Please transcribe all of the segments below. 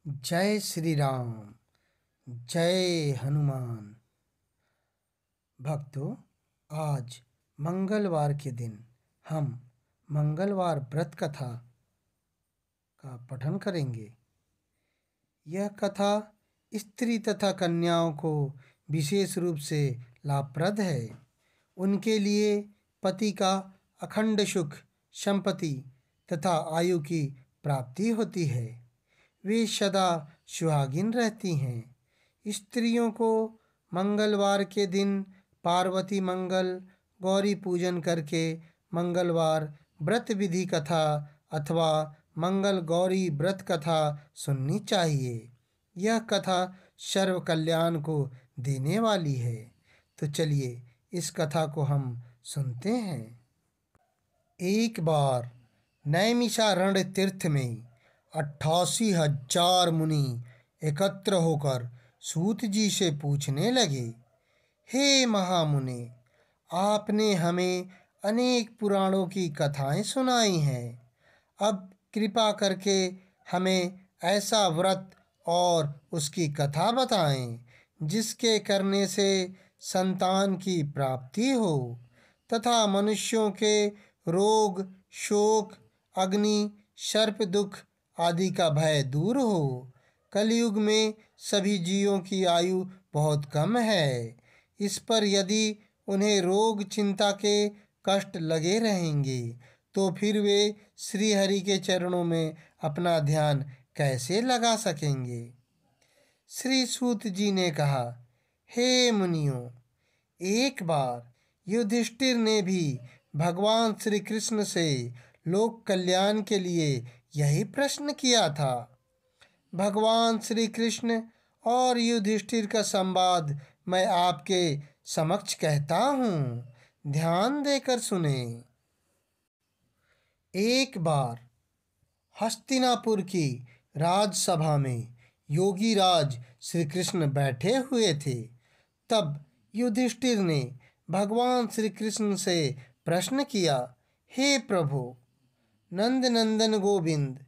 जय श्री राम। जय हनुमान। भक्तों, आज मंगलवार के दिन हम मंगलवार व्रत कथा का पठन करेंगे। यह कथा स्त्री तथा कन्याओं को विशेष रूप से लाभप्रद है। उनके लिए पति का अखंड सुख, संपत्ति तथा आयु की प्राप्ति होती है। वे सदा सुहागिन रहती हैं। स्त्रियों को मंगलवार के दिन पार्वती मंगल, गौरी पूजन करके मंगलवार व्रत विधि कथा अथवा मंगल गौरी व्रत कथा सुननी चाहिए। यह कथा सर्व कल्याण को देने वाली है। तो चलिए इस कथा को हम सुनते हैं। एक बार नैमिषारण्य तीर्थ में 88,000 मुनि एकत्र होकर सूत जी से पूछने लगे, हे महामुने, आपने हमें अनेक पुराणों की कथाएं सुनाई हैं। अब कृपा करके हमें ऐसा व्रत और उसकी कथा बताएं जिसके करने से संतान की प्राप्ति हो तथा मनुष्यों के रोग, शोक, अग्नि, सर्प दुख आदि का भय दूर हो। कलयुग में सभी जीवों की आयु बहुत कम है। इस पर यदि उन्हें रोग चिंता के कष्ट लगे रहेंगे तो फिर वे श्री हरि के चरणों में अपना ध्यान कैसे लगा सकेंगे। श्री सूत जी ने कहा, हे मुनियों, एक बार युधिष्ठिर ने भी भगवान श्री कृष्ण से लोक कल्याण के लिए यही प्रश्न किया था। भगवान श्री कृष्ण और युधिष्ठिर का संवाद मैं आपके समक्ष कहता हूँ, ध्यान देकर सुने। एक बार हस्तिनापुर की राजसभा में योगी राज श्री कृष्ण बैठे हुए थे। तब युधिष्ठिर ने भगवान श्री कृष्ण से प्रश्न किया, हे प्रभु नंद नंदन गोविंद,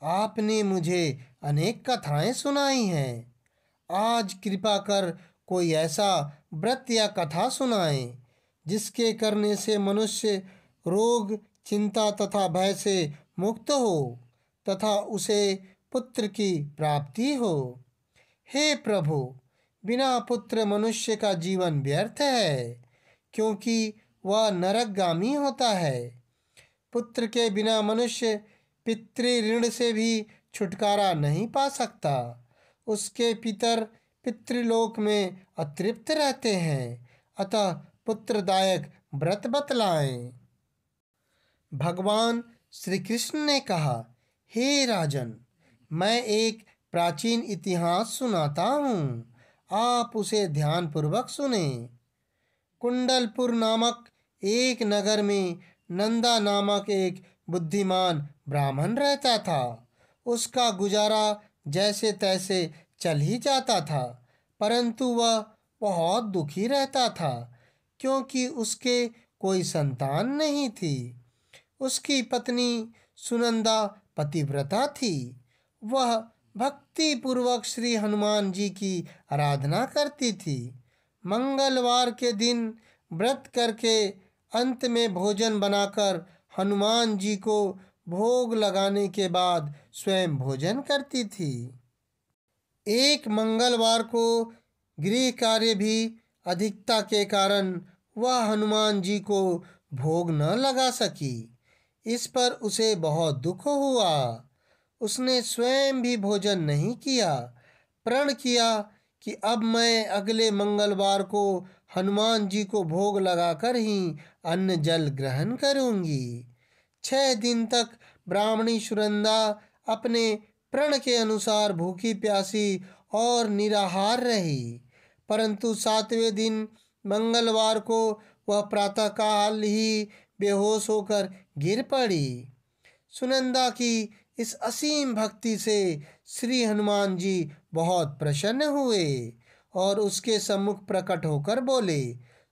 आपने मुझे अनेक कथाएं सुनाई हैं। आज कृपा कर कोई ऐसा व्रत या कथा सुनाएं जिसके करने से मनुष्य रोग, चिंता तथा भय से मुक्त हो तथा उसे पुत्र की प्राप्ति हो। हे प्रभु, बिना पुत्र मनुष्य का जीवन व्यर्थ है, क्योंकि वह नरकगामी होता है। पुत्र के बिना मनुष्य पितृ से भी छुटकारा नहीं पा सकता। उसके पितर पितृलोक में अतृप्त रहते हैं। अतः पुत्रदायक व्रत बतलाएं। भगवान श्री कृष्ण ने कहा, हे राजन, मैं एक प्राचीन इतिहास सुनाता हूँ, आप उसे ध्यानपूर्वक सुने। कुंडलपुर नामक एक नगर में नंदा नामक एक बुद्धिमान ब्राह्मण रहता था। उसका गुजारा जैसे तैसे चल ही जाता था, परंतु वह बहुत दुखी रहता था क्योंकि उसके कोई संतान नहीं थी। उसकी पत्नी सुनंदा पतिव्रता थी। वह भक्ति पूर्वक श्री हनुमान जी की आराधना करती थी। मंगलवार के दिन व्रत करके अंत में भोजन बनाकर हनुमान जी को भोग लगाने के बाद स्वयं भोजन करती थी। एक मंगलवार को गृह कार्य भी अधिकता के कारण वह हनुमान जी को भोग न लगा सकी। इस पर उसे बहुत दुख हुआ। उसने स्वयं भी भोजन नहीं किया। प्रण किया कि अब मैं अगले मंगलवार को हनुमान जी को भोग लगाकर ही अन्न जल ग्रहण करूंगी। 6 दिन तक ब्राह्मणी सुनंदा अपने प्रण के अनुसार भूखी प्यासी और निराहार रही, परंतु 7वें दिन मंगलवार को वह प्रातःकाल ही बेहोश होकर गिर पड़ी। सुनंदा की इस असीम भक्ति से श्री हनुमान जी बहुत प्रसन्न हुए और उसके सम्मुख प्रकट होकर बोले,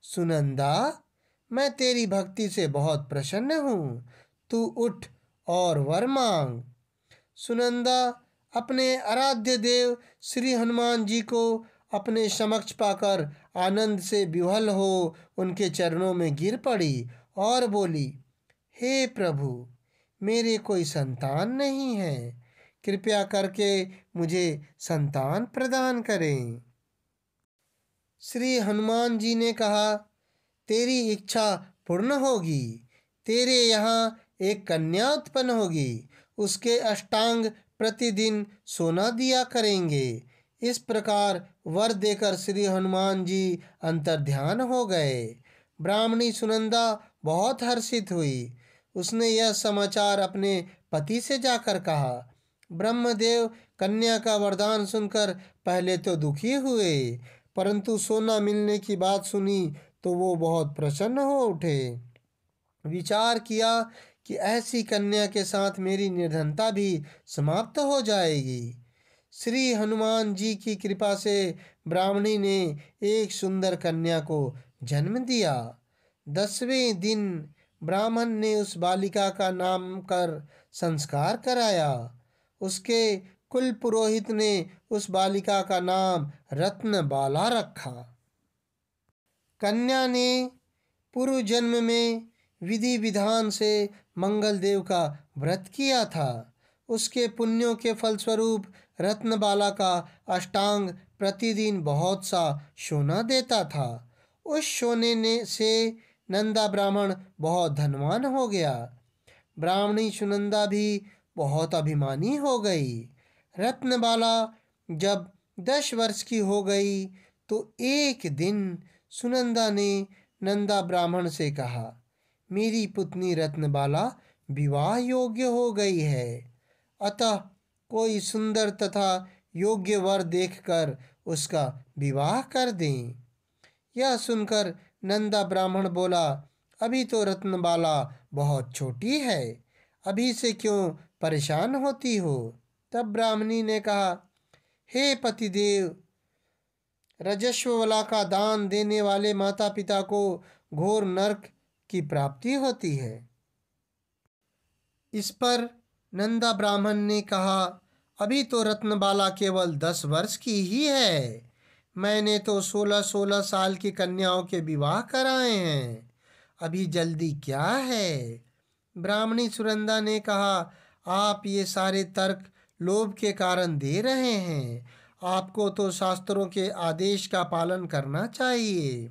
सुनंदा, मैं तेरी भक्ति से बहुत प्रसन्न हूँ, तू उठ और वर मांग। सुनंदा अपने आराध्य देव श्री हनुमान जी को अपने समक्ष पाकर आनंद से विह्वल हो उनके चरणों में गिर पड़ी और बोली, हे प्रभु, मेरे कोई संतान नहीं है, कृपया करके मुझे संतान प्रदान करें। श्री हनुमान जी ने कहा, तेरी इच्छा पूर्ण होगी। तेरे यहाँ एक कन्या उत्पन्न होगी, उसके अष्टांग प्रतिदिन सोना दिया करेंगे। इस प्रकार वर देकर श्री हनुमान जी अंतर्ध्यान हो गए। ब्राह्मणी सुनंदा बहुत हर्षित हुई। उसने यह समाचार अपने पति से जाकर कहा। ब्रह्मदेव कन्या का वरदान सुनकर पहले तो दुखी हुए, परंतु सोना मिलने की बात सुनी तो वो बहुत प्रसन्न हो उठे। विचार किया कि ऐसी कन्या के साथ मेरी निर्धनता भी समाप्त हो जाएगी। श्री हनुमान जी की कृपा से ब्राह्मणी ने एक सुंदर कन्या को जन्म दिया। 10वें दिन ब्राह्मण ने उस बालिका का नाम कर संस्कार कराया। उसके कुल पुरोहित ने उस बालिका का नाम रत्नबाला रखा। कन्या ने पूर्व जन्म में विधि विधान से मंगल देव का व्रत किया था। उसके पुण्यों के फलस्वरूप रत्नबाला का अष्टांग प्रतिदिन बहुत सा सोना देता था। उस सोने ने से नंदा ब्राह्मण बहुत धनवान हो गया। ब्राह्मणी सुनंदा भी बहुत अभिमानी हो गई। रत्नबाला जब 10 वर्ष की हो गई तो एक दिन सुनंदा ने नंदा ब्राह्मण से कहा, मेरी पुत्री रत्नबाला विवाह योग्य हो गई है, अतः कोई सुंदर तथा योग्य वर देखकर उसका विवाह कर दें। यह सुनकर नंदा ब्राह्मण बोला, अभी तो रत्नबाला बहुत छोटी है, अभी से क्यों परेशान होती हो। तब ब्राह्मणी ने कहा, हे पतिदेव, रजस्वला का दान देने वाले माता पिता को घोर नरक की प्राप्ति होती है। इस पर नंदा ब्राह्मण ने कहा, अभी तो रत्नबाला केवल 10 वर्ष की ही है, मैंने तो 16-16 साल की कन्याओं के विवाह कराए हैं, अभी जल्दी क्या है। ब्राह्मणी सुनंदा ने कहा, आप ये सारे तर्क लोभ के कारण दे रहे हैं, आपको तो शास्त्रों के आदेश का पालन करना चाहिए।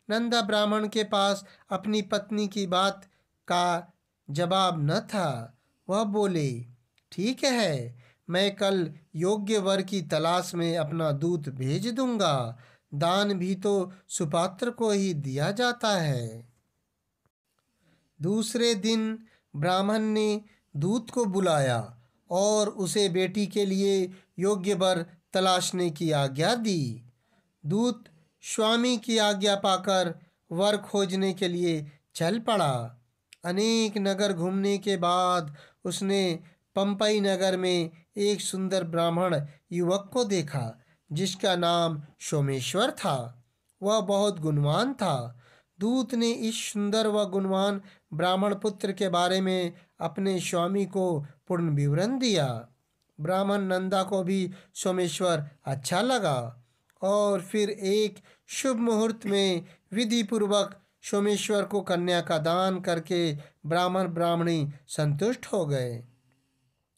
नंदा ब्राह्मण के पास अपनी पत्नी की बात का जवाब न था। वह बोले, ठीक है, मैं कल योग्य वर की तलाश में अपना दूत भेज दूंगा। दान भी तो सुपात्र को ही दिया जाता है। दूसरे दिन ब्राह्मण ने दूत को बुलाया और उसे बेटी के लिए योग्य वर तलाशने की आज्ञा दी। दूत स्वामी की आज्ञा पाकर वर खोजने के लिए चल पड़ा। अनेक नगर घूमने के बाद उसने पंपई नगर में एक सुंदर ब्राह्मण युवक को देखा जिसका नाम सोमेश्वर था। वह बहुत गुणवान था। दूत ने इस सुंदर व गुणवान ब्राह्मण पुत्र के बारे में अपने स्वामी को पूर्ण विवरण दिया। ब्राह्मण नंदा को भी सोमेश्वर अच्छा लगा और फिर एक शुभ मुहूर्त में विधि पूर्वक सोमेश्वर को कन्या का दान करके ब्राह्मण ब्राह्मणी संतुष्ट हो गए।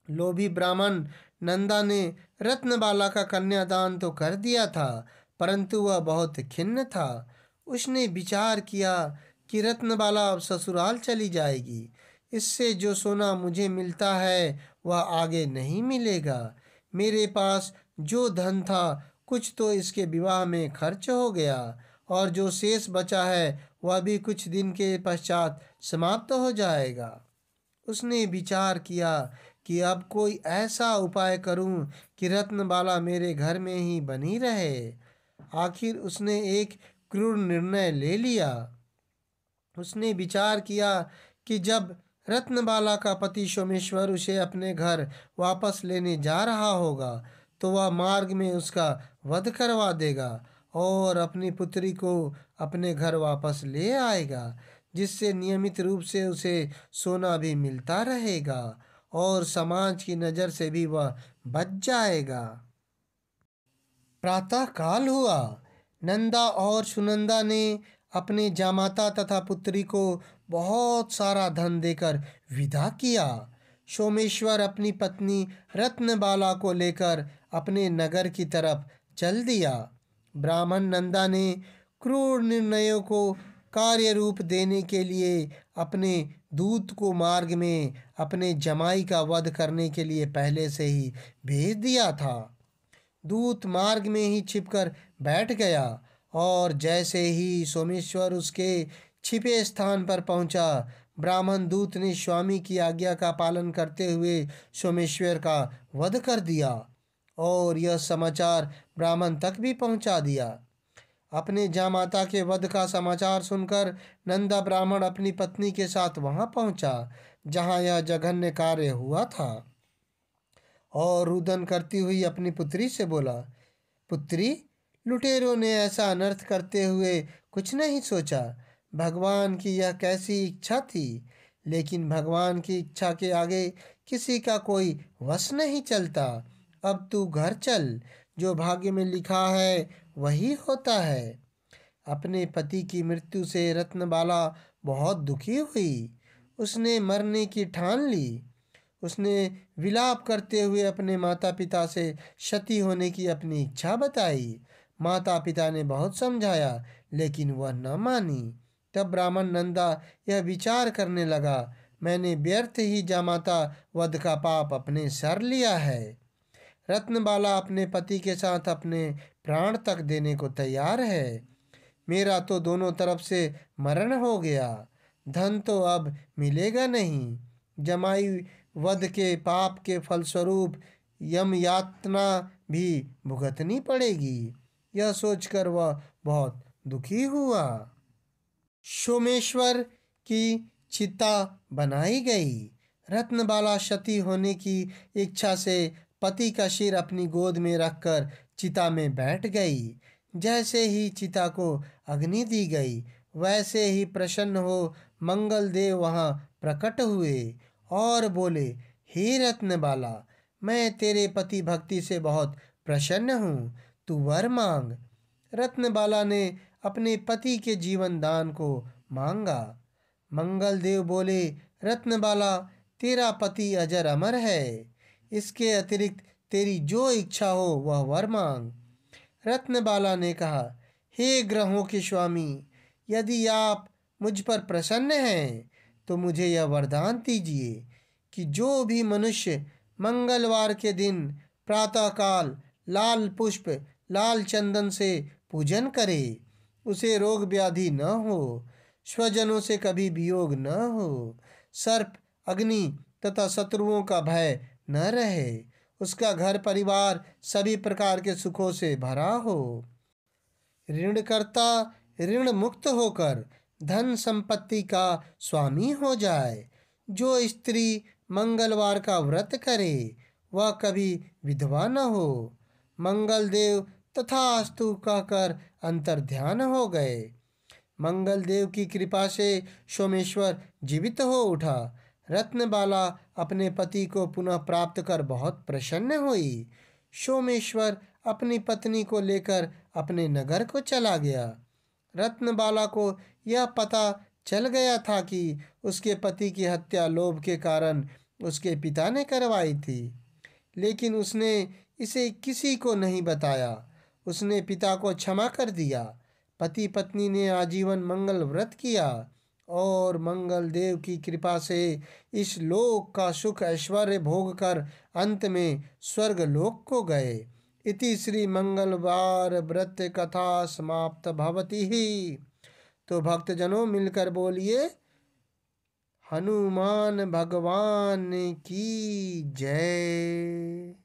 लोभी ब्राह्मण नंदा ने रत्नबाला का कन्यादान तो कर दिया था, परंतु वह बहुत खिन्न था। उसने विचार किया कि रत्नबाला अब ससुराल चली जाएगी, इससे जो सोना मुझे मिलता है वह आगे नहीं मिलेगा। मेरे पास जो धन था कुछ तो इसके विवाह में खर्च हो गया और जो शेष बचा है वह भी कुछ दिन के पश्चात समाप्त हो जाएगा। उसने विचार किया कि अब कोई ऐसा उपाय करूं कि रत्नबाला मेरे घर में ही बनी रहे। आखिर उसने एक क्रूर निर्णय ले लिया। उसने विचार किया कि जब रत्नबाला का पति सोमेश्वर उसे अपने घर वापस लेने जा रहा होगा तो वह मार्ग में उसका वध करवा देगा और अपनी पुत्री को अपने घर वापस ले आएगा, जिससे नियमित रूप से उसे सोना भी मिलता रहेगा और समाज की नज़र से भी वह बच जाएगा। प्रातः काल हुआ। नंदा और सुनंदा ने अपने जामाता तथा पुत्री को बहुत सारा धन देकर विदा किया। सोमेश्वर अपनी पत्नी रत्नबाला को लेकर अपने नगर की तरफ चल दिया। ब्राह्मण नंदा ने क्रूर निर्णयों को कार्य रूप देने के लिए अपने दूत को मार्ग में अपने जमाई का वध करने के लिए पहले से ही भेज दिया था। दूत मार्ग में ही छिपकर बैठ गया और जैसे ही सोमेश्वर उसके छिपे स्थान पर पहुंचा, ब्राह्मण दूत ने स्वामी की आज्ञा का पालन करते हुए सोमेश्वर का वध कर दिया और यह समाचार ब्राह्मण तक भी पहुंचा दिया। अपने जामाता के वध का समाचार सुनकर नंदा ब्राह्मण अपनी पत्नी के साथ वहां पहुंचा जहां यह जघन्य कार्य हुआ था और रुदन करती हुई अपनी पुत्री से बोला, पुत्री, लुटेरों ने ऐसा अनर्थ करते हुए कुछ नहीं सोचा। भगवान की यह कैसी इच्छा थी, लेकिन भगवान की इच्छा के आगे किसी का कोई वश नहीं चलता। अब तू घर चल, जो भाग्य में लिखा है वही होता है। अपने पति की मृत्यु से रत्नबाला बहुत दुखी हुई। उसने मरने की ठान ली। उसने विलाप करते हुए अपने माता पिता से सती होने की अपनी इच्छा बताई। माता पिता ने बहुत समझाया, लेकिन वह न मानी। तब ब्राह्मण नंदा यह विचार करने लगा, मैंने व्यर्थ ही जामाता वध का पाप अपने सर लिया है। रत्नबाला अपने पति के साथ अपने प्राण तक देने को तैयार है। मेरा तो दोनों तरफ से मरण हो गया। धन तो अब मिलेगा नहीं। जमाई वध के पाप के फलस्वरूप यम यातना भी भुगतनी पड़ेगी। यह सोचकर वह बहुत दुखी हुआ। सोमेश्वर की चिता बनाई गई। रत्नबाला सती होने की इच्छा से पति का सिर अपनी गोद में रखकर चिता में बैठ गई। जैसे ही चिता को अग्नि दी गई, वैसे ही प्रसन्न हो मंगल देव वहां प्रकट हुए और बोले, हे रत्नबाला, मैं तेरे पति भक्ति से बहुत प्रसन्न हूँ, तू वर मांग। रत्नबाला ने अपने पति के जीवन दान को मांगा। मंगल देव बोले, रत्नबाला, तेरा पति अजर अमर है। इसके अतिरिक्त तेरी जो इच्छा हो वह वर मांग। रत्नबाला ने कहा, हे ग्रहों के स्वामी, यदि आप मुझ पर प्रसन्न हैं तो मुझे यह वरदान दीजिए कि जो भी मनुष्य मंगलवार के दिन प्रातःकाल लाल पुष्प लाल चंदन से पूजन करे, उसे रोग व्याधि न हो, स्वजनों से कभी वियोग न हो, सर्प अग्नि तथा शत्रुओं का भय न रहे, उसका घर परिवार सभी प्रकार के सुखों से भरा हो, ऋणकर्ता ऋण मुक्त होकर धन संपत्ति का स्वामी हो जाए। जो स्त्री मंगलवार का व्रत करे वह कभी विधवा न हो। मंगल देव तथास्तु कहकर अंतर्ध्यान हो गए। मंगल देव की कृपा से सोमेश्वर जीवित हो उठा। रत्नबाला अपने पति को पुनः प्राप्त कर बहुत प्रसन्न हुई। सोमेश्वर अपनी पत्नी को लेकर अपने नगर को चला गया। रत्नबाला को यह पता चल गया था कि उसके पति की हत्या लोभ के कारण उसके पिता ने करवाई थी, लेकिन उसने इसे किसी को नहीं बताया। उसने पिता को क्षमा कर दिया। पति पत्नी ने आजीवन मंगल व्रत किया और मंगल देव की कृपा से इस लोक का सुख ऐश्वर्य भोग कर अंत में स्वर्ग लोक को गए। इति श्री मंगलवार व्रत कथा समाप्त भवति ही। तो भक्तजनों मिलकर बोलिए, हनुमान भगवान की जय।